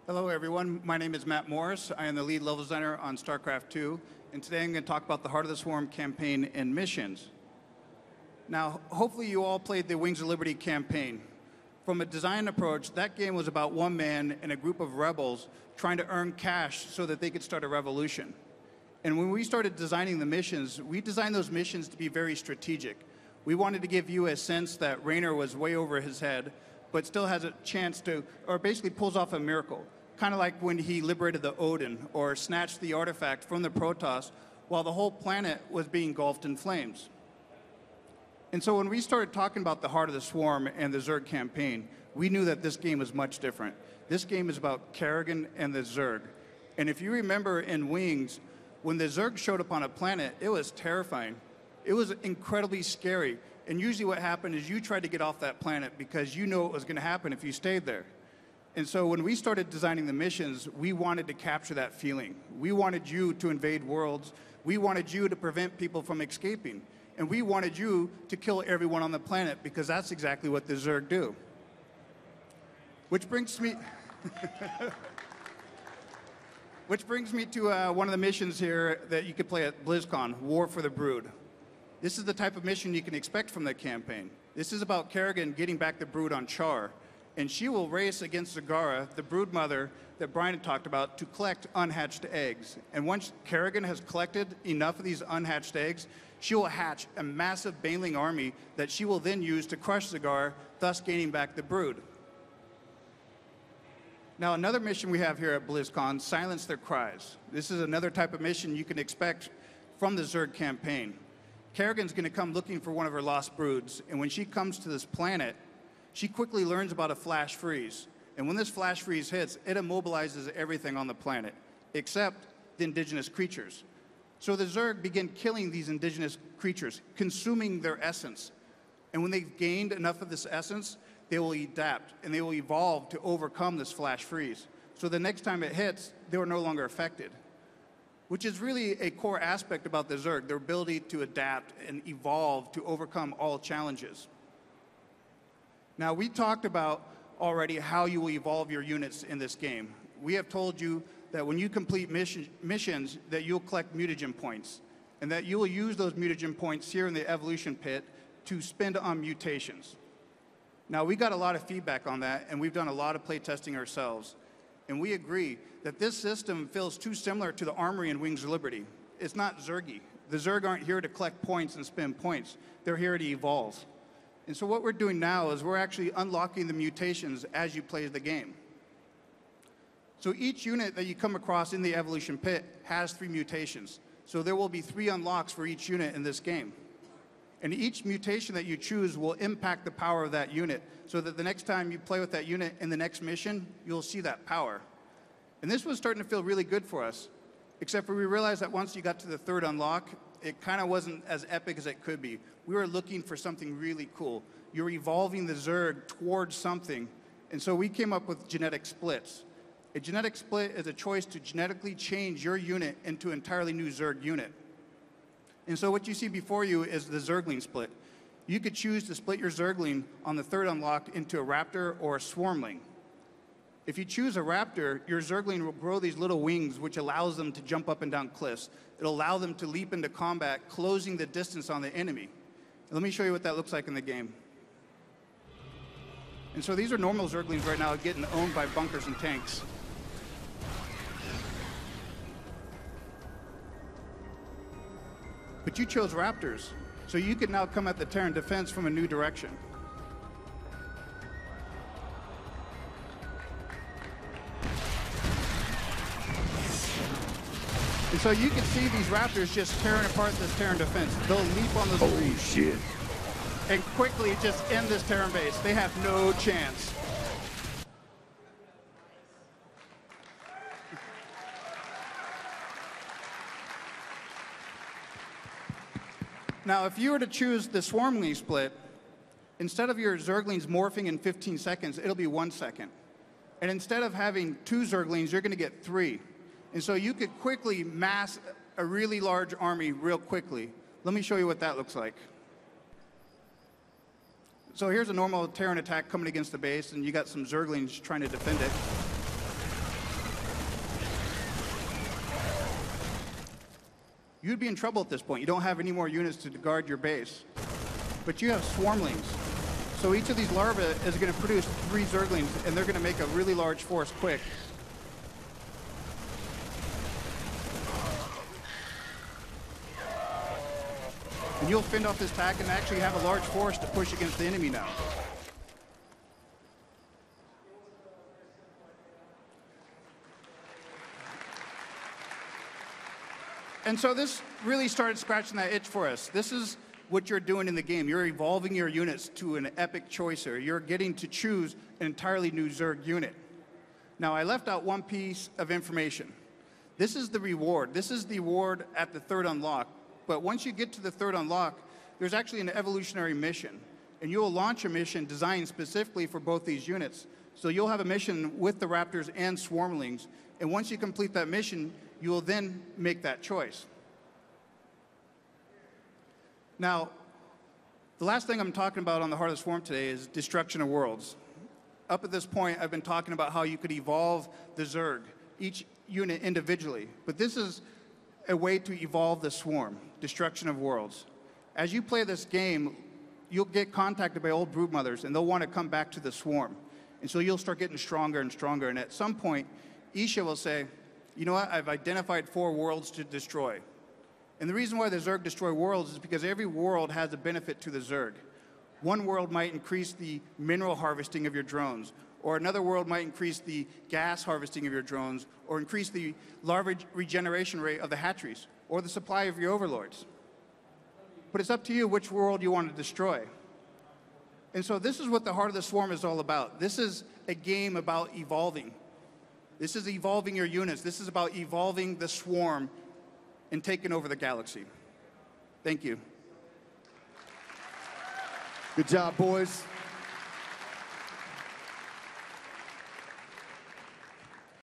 Hello, everyone. My name is Matt Morris. I am the lead level designer on StarCraft 2, and today I'm going to talk about the Heart of the Swarm campaign and missions. Now, hopefully you all played the Wings of Liberty campaign. From a design approach, that game was about one man and a group of rebels trying to earn cash so that they could start a revolution. And when we started designing the missions, we designed those missions to be very strategic. We wanted to give you a sense that Raynor was way over his head, but still has a chance to, or basically pulls off a miracle. Kind of like when he liberated the Odin or snatched the artifact from the Protoss while the whole planet was being engulfed in flames. And so when we started talking about the Heart of the Swarm and the ZERG campaign, we knew that this game was much different. This game is about Kerrigan and the ZERG. And if you remember in Wings, when the ZERG showed up on a planet, it was terrifying. It was incredibly scary. And usually what happened is you tried to get off that planet because you know what was going to happen if you stayed there. And so when we started designing the missions, we wanted to capture that feeling. We wanted you to invade worlds. We wanted you to prevent people from escaping. And we wanted you to kill everyone on the planet because that's exactly what the ZERG do. Which brings me to one of the missions here that you could play at BlizzCon, War for the Brood. This is the type of mission you can expect from the campaign. This is about Kerrigan getting back the brood on Char. And she will race against Zagara, the brood mother that Brian had talked about, to collect unhatched eggs. And once Kerrigan has collected enough of these unhatched eggs, she will hatch a massive baneling army that she will then use to crush Zagara, thus gaining back the brood. Now, another mission we have here at BlizzCon, Silence Their Cries. This is another type of mission you can expect from the ZERG campaign. Kerrigan's going to come looking for one of her lost broods, and when she comes to this planet, she quickly learns about a flash freeze. And when this flash freeze hits, it immobilizes everything on the planet, except the indigenous creatures. So the ZERG begin killing these indigenous creatures, consuming their essence. And when they've gained enough of this essence, they will adapt, and they will evolve to overcome this flash freeze. So the next time it hits, they are no longer affected, which is really a core aspect about the ZERG, their ability to adapt and evolve to overcome all challenges. Now, we talked about already how you will evolve your units in this game. We have told you that when you complete missions, that you'll collect mutagen points, and that you will use those mutagen points here in the evolution pit to spend on mutations. Now, we got a lot of feedback on that, and we've done a lot of play testing ourselves. And we agree that this system feels too similar to the Armory in Wings of Liberty. It's not Zergy. The Zerg aren't here to collect points and spend points. They're here to evolve. And so what we're doing now is we're actually unlocking the mutations as you play the game. So each unit that you come across in the evolution pit has 3 mutations. So there will be 3 unlocks for each unit in this game. And each mutation that you choose will impact the power of that unit, so that the next time you play with that unit in the next mission, you'll see that power. And this was starting to feel really good for us, except for we realized that once you got to the 3rd unlock, it kind of wasn't as epic as it could be. We were looking for something really cool. You're evolving the ZERG towards something. And so we came up with genetic splits. A genetic split is a choice to genetically change your unit into an entirely new ZERG unit. And so what you see before you is the Zergling split. You could choose to split your Zergling on the 3rd unlock into a Raptor or a Swarmling. If you choose a Raptor, your Zergling will grow these little wings, which allows them to jump up and down cliffs. It'll allow them to leap into combat, closing the distance on the enemy. Let me show you what that looks like in the game. And so these are normal Zerglings right now getting owned by bunkers and tanks. But you chose Raptors, so you can now come at the Terran defense from a new direction. And so you can see these Raptors just tearing apart this Terran defense. They'll leap on those trees. Oh, shit. And quickly just end this Terran base. They have no chance. Now, if you were to choose the Swarmling split, instead of your Zerglings morphing in 15 seconds, it'll be 1 second. And instead of having 2 Zerglings, you're going to get 3. And so you could quickly mass a really large army real quickly. Let me show you what that looks like. So here's a normal Terran attack coming against the base, and you got some Zerglings trying to defend it. you'd be in trouble at this point. You don't have any more units to guard your base. But you have swarmlings. So each of these larvae is going to produce 3 zerglings, and they're going to make a really large force quick. And you'll fend off this pack and actually have a large force to push against the enemy now. And so this really started scratching that itch for us. This is what you're doing in the game. You're evolving your units to an epic choice here. You're getting to choose an entirely new Zerg unit. Now, I left out one piece of information. This is the reward. This is the reward at the 3rd unlock. But once you get to the 3rd unlock, there's actually an evolutionary mission. And you'll launch a mission designed specifically for both these units. So you'll have a mission with the Raptors and Swarmlings. And once you complete that mission, you will then make that choice. Now, the last thing I'm talking about on the Heart of the Swarm today is destruction of worlds. Up at this point, I've been talking about how you could evolve the Zerg, each unit individually. But this is a way to evolve the Swarm, destruction of worlds. As you play this game, you'll get contacted by old broodmothers, and they'll want to come back to the Swarm. And so you'll start getting stronger and stronger. And at some point, Isha will say, you know what, I've identified 4 worlds to destroy. And the reason why the Zerg destroy worlds is because every world has a benefit to the Zerg. One world might increase the mineral harvesting of your drones, or another world might increase the gas harvesting of your drones, or increase the larva regeneration rate of the hatcheries, or the supply of your overlords. But it's up to you which world you want to destroy. And so this is what the Heart of the Swarm is all about. This is a game about evolving. This is evolving your units. This is about evolving the Swarm and taking over the galaxy. Thank you. Good job, boys.